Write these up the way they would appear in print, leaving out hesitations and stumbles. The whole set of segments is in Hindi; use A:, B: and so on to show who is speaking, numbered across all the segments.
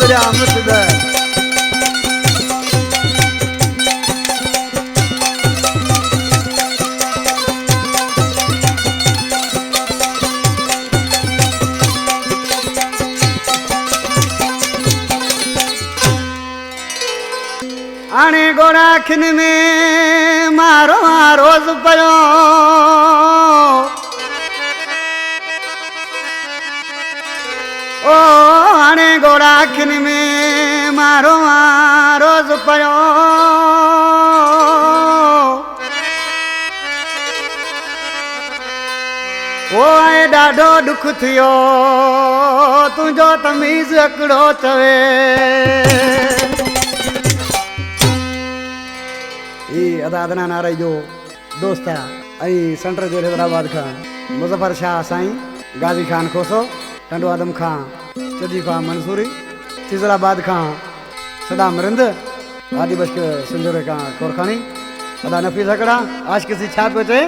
A: बजा अमृत आने गोराखिन में मारो रोज पयो ओ आने गोराखिन में मारो रोज पयो ओ आए डाढो दुख थियो तुझो तमीज़ अकड़ो चवे अदा अदना नाराई जो दोस्त सेंटर जो हैदराबाद का मुजफ्फर शाह साईं गाजी खान खोसो टंडो आदम खां चजी खां मंसूरी चिजराबाद खां सदाम रिंद आदि बश्क संजोरे खां कोरखानी अदा नफीस हकड़ा आज किसी छा पे चे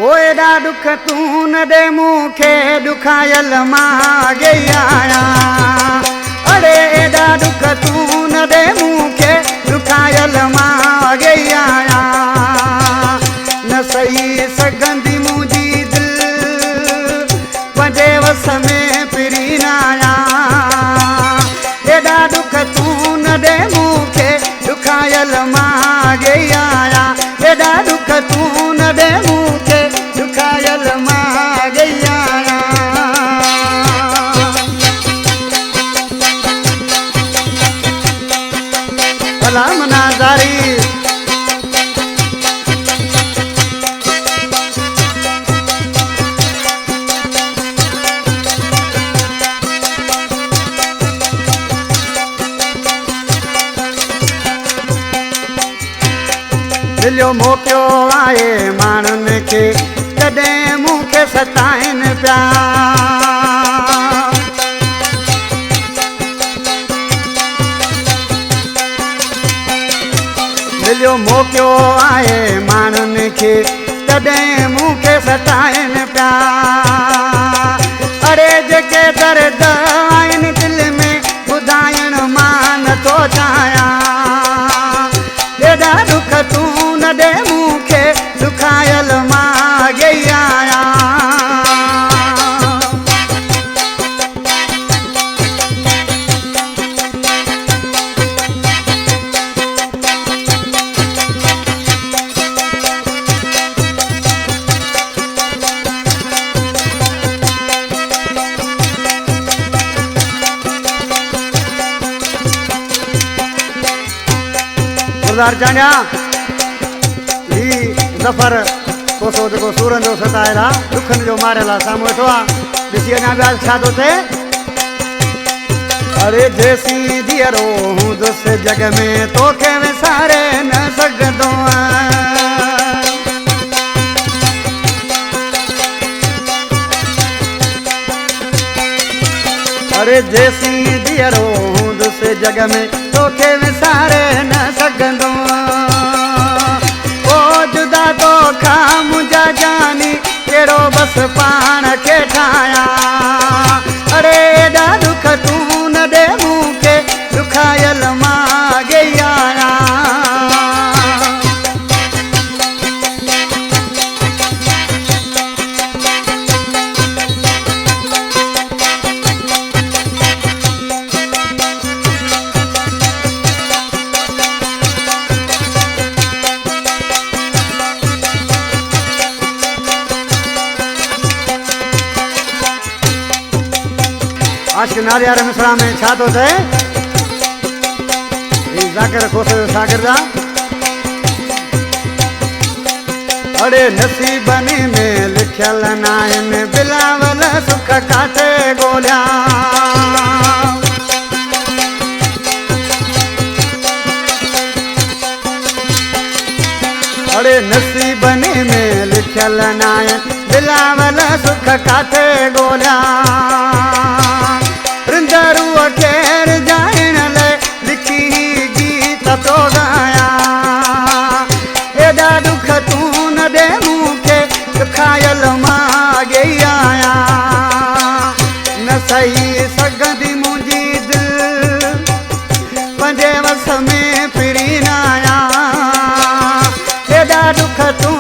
A: ओ एडा दुख तू न दे मुखे दुखायल मागे आया अरे एडा दुख तू न दे मुखे दुखायल मागे आया न सही सगंदी मुझी दिल पंजे वस में फिरी नाया एडा दुख तू न दे मुखे दुखायल मागे आया एडा दुख तू न दे मुखे दुखायल मागे आया सलाम नाजारी दिलियो मोकियो आए माण्हुनि खे कॾहिं मूंखे सताइनि पिया दिलियो मोकियो आए माण्हुनि खे तॾहिं मूंखे सताइनि पिया अरे जेके दर्द आहिनि दिलि में ॿुधाइण मां नथो चाहियां एॾा दुख तू न ॾे मूंखे दुखायल मागे आया जानिया ज़फर कोसो जो सूरन जो सतायला दुखन जो मारेला सामू वेठो आहे ॾिसी अञा ॿिया छा थो थिए अरे जैसी धीअरो हूंदुसि जग में तोखे विसारे न सघंदो अरे जैसी धीअरो हूंदुसि जग में तोखे विसारे न सघंदो जुदा तो खा मुझा जानी केड़ो बस पाण के ठाया अरे एडा दुख तू न दे मूंखे दुखायल मागे आया आज के नारियार मिसरा में छा तो थे जाकर खोसे सागरदा अरे नसीबनी में लिखल नाइन बिलावल सुख काटे गोलिया अरे नसीबनी में लिखल नाइन बिलावल सुख काटे गोलिया रिंदरू खेर जाइण ले लिखी गीत तो गाया एडा दुख तू न दे मूंखे दुखायल मागे आया न सही सघंदी मुंहिंजी दिल दुख तू